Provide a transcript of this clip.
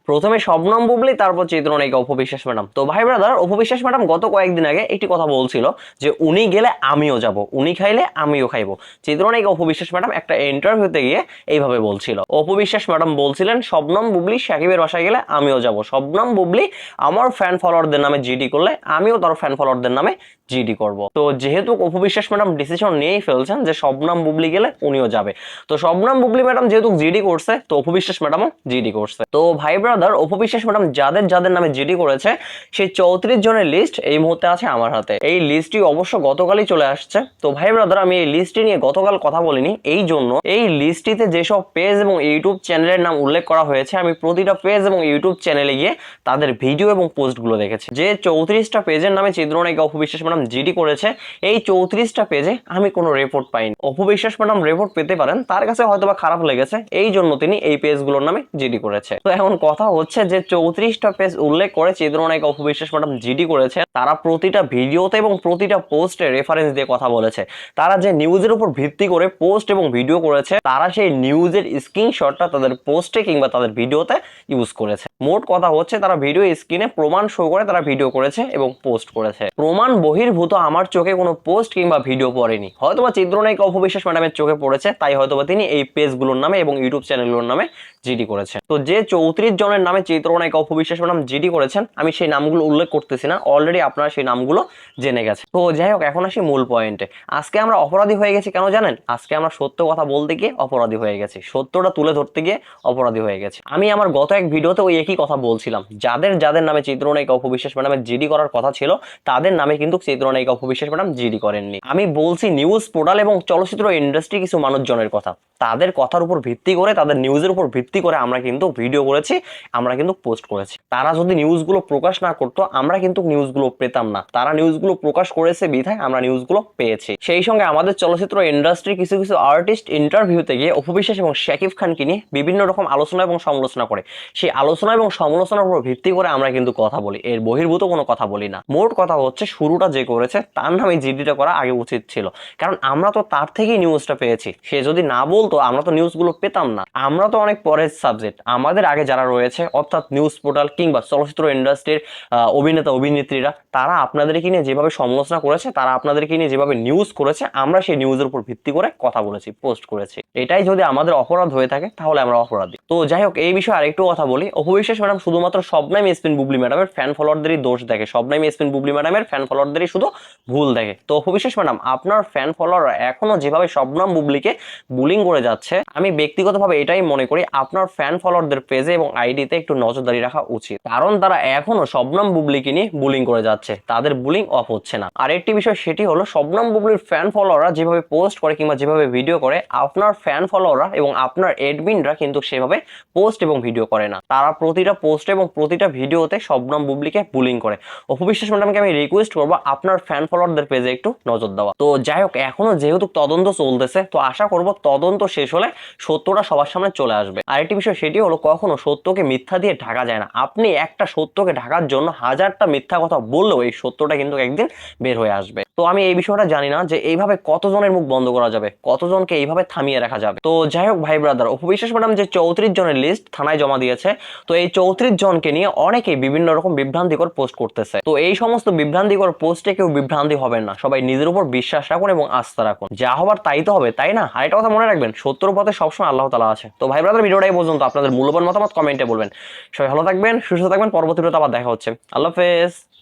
প্রথমে শবনম বুবলি, তারপর চিত্রনায়িকা অপু বিশ্বাস ম্যাডাম। তো ভাই ব্রাদার, অপু বিশ্বাস ম্যাডাম গত কয়েকদিন আগে একটি কথা বলছিল যে উনি গেলে আমিও যাব, উনি খাইলে আমিও খাইবো। চিত্রনায়িকা অপু বিশ্বাস ম্যাডাম একটা ইন্টারভিউতে গিয়ে এইভাবে বলছিল। অপু বিশ্বাস ম্যাডাম বলছিলেন শবনম বুবলি সাকিবের বাসায় গেলে আমিও যাব, শবনম বুবলি আমার ফ্যান ফলোয়ারদের নামে জিডি করলে আমিও তার ফ্যান ফলোয়ারদের নামে জিডি করব। তো যেহেতু অপু বিশ্বাস ম্যাডাম ডিসিশন নিয়েই ফেলছেন যে শবনম বুবলি গেলে উনিও যাবে, তো শবনম বুবলি ম্যাডাম যেহেতু জিডি করছে, তো অপু বিশ্বাস ম্যাডামও জিডি করছে। তো ভাই ব্রাদার, অপু বিশ্বাস ম্যাডাম যাদের যাদের নামে জিডি করেছে সেই 34 জনের লিস্ট এই মুহূর্তে আছে আমার হাতে। এই লিস্টটি অবশ্য গতকালই চলে আসছে। তো ভাই ব্রাদার, আমি এই লিস্টটি নিয়ে গতকাল কথা বলিনি, এই জন্য এই লিস্টটিতে যেসব পেজ এবং ইউটিউব চ্যানেলের নাম উল্লেখ করা হয়েছে আমি প্রতিটা পেজ এবং ইউটিউব চ্যানেলে গিয়ে তাদের ভিডিও এবং পোস্টগুলো দেখেছি। যে 34টা পেজের নামে চিত্রনায়িকা অপু বিশ্বাস ম্যাডাম জিডি করেছে, এই 34টা পেজে আমি কোনো রিপোর্ট পাইনি। অপু বিশ্বাস ম্যাডাম রিপোর্ট পেতে পারেন, তার কাছে হয়তোবা খারাপ লেগেছে, এই জন্য তিনি এই পেজগুলোর নামে জিডি করেছে। তো এখন কথা হচ্ছে যে 34টা পেজ উল্লেখ করে চিত্রনায়িকা অপু বিশ্বাস ম্যাডাম জিডি করেছে, তারা প্রতিটা ভিডিওতে এবং প্রতিটা পোস্টে রেফারেন্স দিয়ে কথা বলেছে। তারা যে নিউজের উপর ভিত্তি করে পোস্ট এবং ভিডিও করেছে, তারা সেই নিউজের স্ক্রিনশটটা তাদের পোস্টে কিংবা তাদের ভিডিওতে ইউজ করেছে। মোট কথা হচ্ছে তারা ভিডিও স্ক্রিনে প্রমাণ শো করে তারা ভিডিও করেছে এবং পোস্ট করেছে। প্রমাণ বহির্ভূত আমার চোখে কোনো পোস্ট কিংবা ভিডিও পড়েনি, হয়তোবা চিত্রনায়িকা অপু বিশ্বাস ম্যাডামের চোখে পড়েছে, তাই হয়তোবা তিনি এই পেজগুলোর নামে এবং ইউটিউব চ্যানেলগুলোর নামে জিডি করেছেন। তো যে 34 জনের নামে চিত্রনায়িকা অপু বিশ্বাস ম্যাডাম জিডি করেছেন, আমি সেই নামগুলো উল্লেখ করতেছি না, অলরেডি আপনারা সেই নামগুলো জেনে গেছে। তো যাই হোক, এখন আসি মূল পয়েন্টে। আজকে আমরা অপরাধী হয়ে গেছি কেন জানেন? আজকে আমরা সত্য কথা বলতে গিয়ে অপরাধী হয়ে গেছি, সত্যটা তুলে ধরতে গিয়ে অপরাধী হয়ে গেছি। আমি আমার গত এক ভিডিওতে ওই একই কথা বলছিলাম, যাদের যাদের নামে চিত্রনায়িকা অপু বিশ্বাস ম্যাডামের জিডি করার কথা ছিল তাদের নামে কিন্তু চিত্রনায়িকা অপু বিশ্বাস ম্যাডাম জিডি করেননি। আমি বলছি নিউজ পোর্টাল এবং চলচ্চিত্র ইন্ডাস্ট্রি কিছু মানুষজনের কথা, তাদের কথার উপর ভিত্তি করে, তাদের নিউজের উপর ভিত্তি করে আমরা কিন্তু ভিডিও করেছি, আমরা কিন্তু পোস্ট করেছি। তারা যদি নিউজগুলো প্রকাশ না করতো আমরা কিন্তু নিউজগুলো পেতাম না, তারা নিউজগুলো প্রকাশ করেছে বিধায় আমরা নিউজগুলো পেয়েছি। সেই সঙ্গে আমাদের চলচ্চিত্র ইন্ডাস্ট্রি কিছু কিছু আর্টিস্ট ইন্টারভিউতে গিয়ে অপু বিশ্বাস এবং শাকিব খানকে নিয়ে বিভিন্ন রকম আলোচনা এবং সমালোচনা করে, সেই আলোচনা এবং সমালোচনার উপর ভিত্তি করে আমরা কিন্তু কথা বলি, এর বহির্ভূত কোনো কথা বলি না। মোট কথা হচ্ছে শুরুটা যে করেছে তার নামে জিডিটা করা আগে উচিত ছিল, কারণ আমরা তো তার থেকেই নিউজটা পেয়েছি। সে যদি না বলতো আমরা তো নিউজগুলো পেতাম না। আমরা তো অনেক পরের সাবজেক্ট, আমাদের আগে যারা রয়েছে অর্থাৎ নিউজ পোর্টাল কিংবা চলচ্চিত্র ইন্ডাস্ট্রির অভিনেতা অভিনেত্রীরা, তারা আপনাদেরকে নিয়ে যেভাবে সমালোচনা করেছে, তারা আপনাদেরকে নিয়ে যেভাবে নিউজ করেছে, আমরা সেই নিউজের উপর ভিত্তি করে কথা বলেছি, পোস্ট করেছি। এটাই যদি আমাদের অপরাধ হয়ে থাকে তাহলে আমরা অপরাধী। তো যাই হোক, এই বিষয়ে আরেকটু কথা বলি। অপু বিশ্বাস ম্যাডাম শুধুমাত্র শবনম ইয়াসমিন বুবলি ম্যাডামের ফ্যান ফলোয়ারদেরই দোষ দেখে, শবনম ইয়াসমিন বুবলি ম্যাডামের ফ্যান ফলোয়ারদেরই শুধু ভুল দেখে। তো অপু বিশ্বাস ম্যাডাম, আপনার ফ্যান ফলোয়াররা এখনো যেভাবে শবনম বুবলিকে বুলিং করে যাচ্ছে, আমি ব্যক্তিগতভাবে এটাই মনে করি আপনার ফ্যান ফলোয়ারদের পেজে এবং আইডিতে একটু নজরদারি রাখা উচিত, কারণ তারা এখনো শবনম বুবলিকে নিয়ে বুলিং করে যাচ্ছে, তাদের বুলিং অফ হচ্ছে না। আর একটি বিষয় সেটি হলো শবনম বুবলির ফ্যান ফলোয়াররা যেভাবে পোস্ট করে কিংবা যেভাবে ভিডিও করে, আপনার ফ্যান ফলোয়াররা এবং আপনার এডমিনরা কিন্তু সেভাবে পোস্ট এবং ভিডিও করে না, তারা প্রতিটা পোস্ট এবং প্রতিটা ভিডিওতে শবনম বুবলিকে বুলিং করে। অপু বিশ্বাস ম্যাডামকে আমি রিকোয়েস্ট করবো আপনার ফ্যান ফলোয়ারদের পেজে একটু নজর দেওয়া। তো যাই হোক, এখনো যেহেতু তদন্ত চলতেছে, তো আশা করব তদন্ত শেষ হলে সত্যটা সবার সামনে চলে আসবে। আরেকটি বিষয় সেটি হলো কখনো সত্যকে মিথ্যা দিয়ে ঢাকা যায় না। আপনি একটা সত্যকে ঢাকার জন্য হাজারটা মিথ্যা কথা বললেও এই সত্যটা কিন্তু একদিন বের হয়ে আসবে। তো আমি এই বিষয়টা জানি না যে এইভাবে কতজনের মুখ বন্ধ করা যাবে, কতজনকে এইভাবে থামিয়ে রাখা যাবে। তো যাই হোক ভাই ব্রাদার, অপু বিশ্বাস ম্যাডাম যে 34 জনের লিস্ট থানায় জমা দিয়েছে, তো এই 34 জনকে নিয়ে অনেকেই বিভিন্ন রকম বিভ্রান্তিকর পোস্ট করতেছে। তো এই সমস্ত বিভ্রান্তিকর পোস্টে কেউ বিভ্রান্তি হবেন না, সবাই নিজের উপর বিশ্বাস রাখুন এবং আস্থা রাখুন, যা হবার তাই তো হবে, তাই না? আরেকটা কথা মনে রাখবেন, সত্যর পথে সবসময় আল্লাহ তাআলা আছে। তো ভাই ব্রাদার, ভিডিওটাই পর্যন্ত, আপনাদের মূল্যবান মতামত কমেন্টে বলবেন। সবাই ভালো থাকবেন, সুস্থ থাকবেন, পরবর্তী ভিডিওতে আবার দেখা হচ্ছে। আল্লাহ হাফেজ।